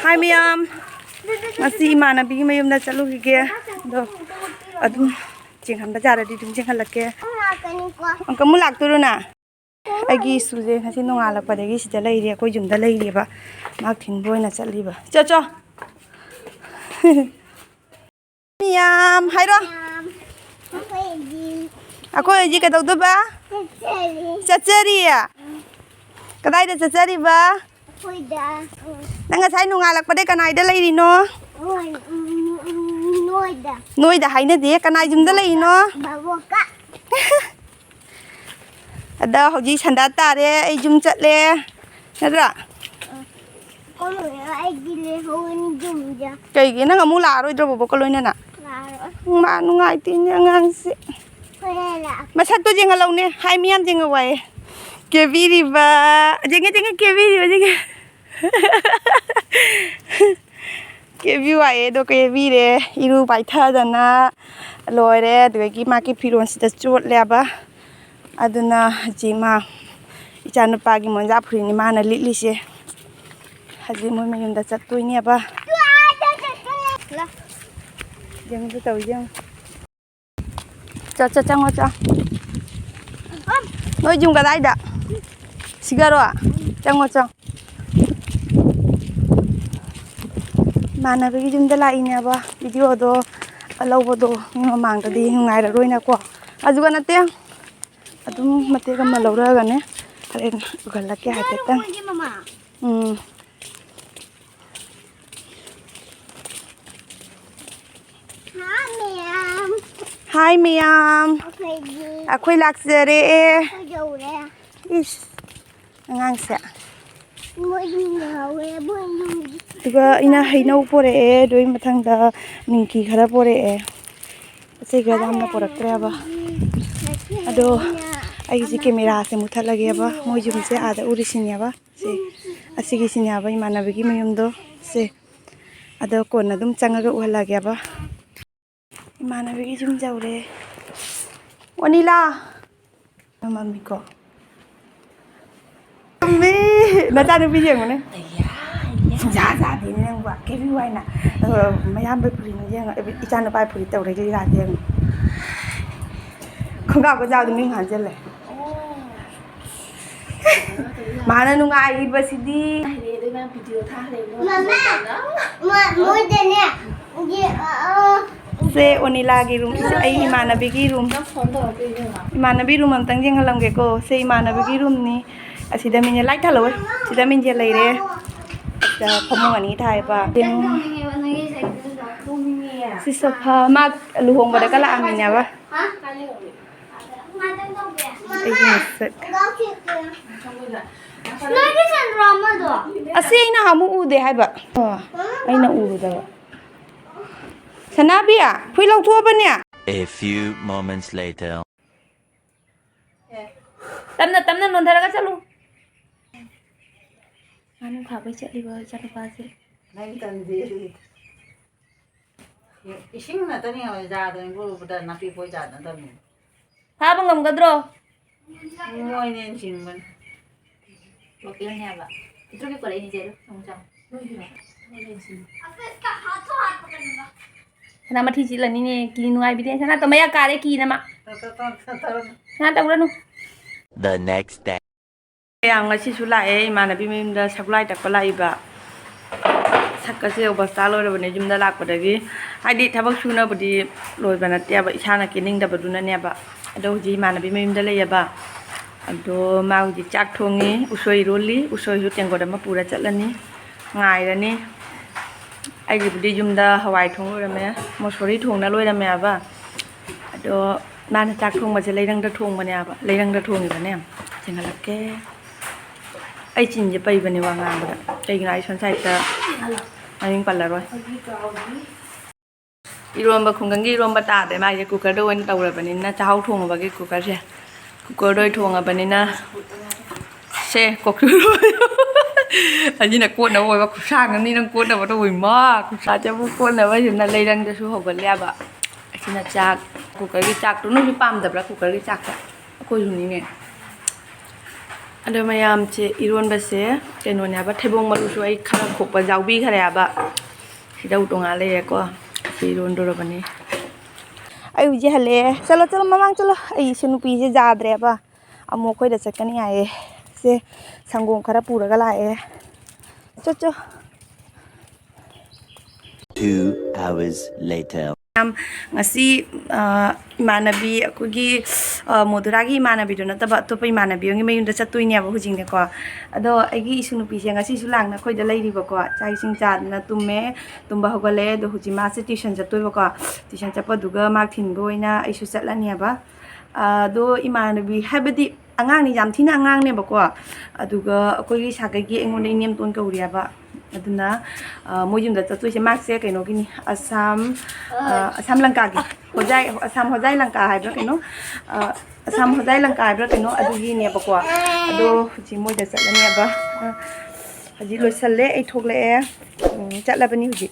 Hi ma'am. Masih mana bigi mayum dah calu gigi. Do. Aduh, cinghan bacara di dum cinghan lake. Kamu lak turun na? Agi suje nasi nongalak pada gi sida lai dia ko jumda lai dia ba. Mak thin boy na chali ba. Cho cho. Ma'am, hai ro. Aku aji ka dau ba? Chachari ya. Kadai da chachari ba? Nang sai nongalak pada kanai da lai no. Noida hai na de kanai jumda lai no. Baboka. Ada hoji sanda tare ai jum chatle. Nara. Kai gi nang amu la roi dro bo ko loi na na. Ma nu ngai tin ngang si. Masat tu jeng alau ne hai miam jeng awai. Ke biri ba. Jeng ke biri ba jeng. Ke bi wai do ke biri iru pai tha dana loi re du gi ma ki phiron si ta chot le ba. Aduna jima ichana pagi monja phuri ni mana lili se haji moi mayum da chat toi ni ba jeng du tau jeng cha cha chang cha noi jum ga dai da sigaro a chang cha mana be jum da lai ni ba video do alo bo do ni mang da di ngai ra roi na ko aju ga na te Aduh mati kan malaura kan ya, kalian bukan lagi hati tang. Hai Miam. Aku laksere. Is, ngangsa. Juga ina hinau pore doi matang da ningki khara pore Sega damna porak treba. Aduh. Ai si kamera se mutha lage ba moi jum se ada urisinya ba se asigi sinya ba imana bigi mayum do se ada ko na dum changa ga uhala ge ba imana bigi jum jaure onila mama miko mi na ta du bi jeng ne ja ja di ne ba ke bi wai na mayam ba puri ne jeng ichana ba puri taw re ga jeng không gặp cái dao thì mình hẳn chân này mà nó nung ai đi bớt đi se onila ki room se ai imana bi ki room imana bi room am tang jeng halam ge ko se imana bi ki room ni asida min light thalo sida min je lai re da phomong ani thai pa si sofa ma luhong ba da kala aminya ba Asina hamu ude hai ba aina uruda Sanabia phui lau thua ba nya A few moments later Tamna non thara ka chalu anu kha bai chali ba chalu pa se nai tan ji ising na tani ha ja da go da na pi poi ja na ta mi ha ba ngam gadro moi nen ching ban Lokil niya ba? Ito may kulay ni Jero. Ang chang. Sana ma thi chi lan ni ne ki nuai bi de sana to maya ka re ki na ma sana ta uranu the next day yang ngasi su lai mana bi mim da saklai tak palai ba sakase obasta lo re bane jum da lak pa da gi ai di thabak su na budi loi bana tia ba isana kining da badu na ne ba ado ji mana bi mim da le ya ba ado ma ji chak thongi usoi roli usoi ju tenggo da ma pura chatlani ngai ra ni ai gi budi jum da hawai thong lo me mosori thong na loi ra me ba ado na na chak thong ma je leirang da thong ba ne ba leirang da thong ni ba ne chengalak ke ai chin je pai ba ne wa nga ba kai ngai son sai ta ai pal la roi iromba khunggang iromba ta de ma je cooker do en taw ra ba ni na chau thong ba ge cooker je cooker doi thong ba ni na se kok tu anh na cuốn nó rồi bác sang anh đang cuốn nó vào tôi mà sa cho bố cuốn là bây giờ là lấy đang cho số học vật lẹ bạ xin là chạc của cái chạc nó như pam tập là của cái chạc cô dùng như này ꯑꯗꯣ ꯃꯌꯥꯝꯁꯦ ꯏꯔꯣꯟꯕꯁꯦ ꯀꯩꯅꯣꯅꯦꯕ ꯊꯩꯕꯣꯡ ꯃꯔꯨꯁꯨ ꯑꯩ ꯈꯔ ꯈꯣꯛꯄ ꯌꯥꯎꯕꯤꯈ꯭ꯔꯦꯕ ꯁꯤꯗ ꯇꯣꯉꯥꯟ ꯂꯩꯔꯦꯀꯣ ꯁꯤ ꯏꯔꯣꯟꯗꯣꯔꯕꯅꯤ ꯑꯩ ꯍꯧꯖꯤꯛ ꯍꯜꯂꯛꯑꯦ ꯆꯠꯂꯣ ꯆꯠꯂꯣ ꯃꯃꯥꯡ ꯆꯠꯂꯣ ꯑꯩꯁꯦ ꯅꯨꯄꯤꯁꯦ ꯌꯥꯗ꯭ꯔꯦꯕ ꯑꯃꯨꯛ ꯑꯩꯈꯣꯏꯗ ꯆꯠꯀꯅꯤ ꯍꯥꯏꯌꯦ ꯁꯦ ꯁꯪꯒꯣꯝ ꯈꯔ ꯄꯨꯔꯒ ꯂꯥꯛꯑꯦ ꯆꯣ 2 hours later. ngasi imannabi akogi moduragi imannabi do nataba atopa imannabi ngi mayunda chatoineba hujingne ko ado aigi isu nupi se ngasi su langna khoida leiriba ko chai sing cha na tumme tumba hogale do huji ma se tuition chatoiba ko tuition chapa duga mark thinbo ina isu chatlani ba do imannabi habadi angang ni jam thina angang ne ba ko aduga akogi sagai gi engon inem ton ka uriaba aduna mojumda chatoise mark se kaino gini asam langka gi hojai asam hojai langka haibra kaino asam hojai langka haibra kaino adugi ne ba ko ado ji moida chatlani ba haji loisalle ai thogle chatlabani huji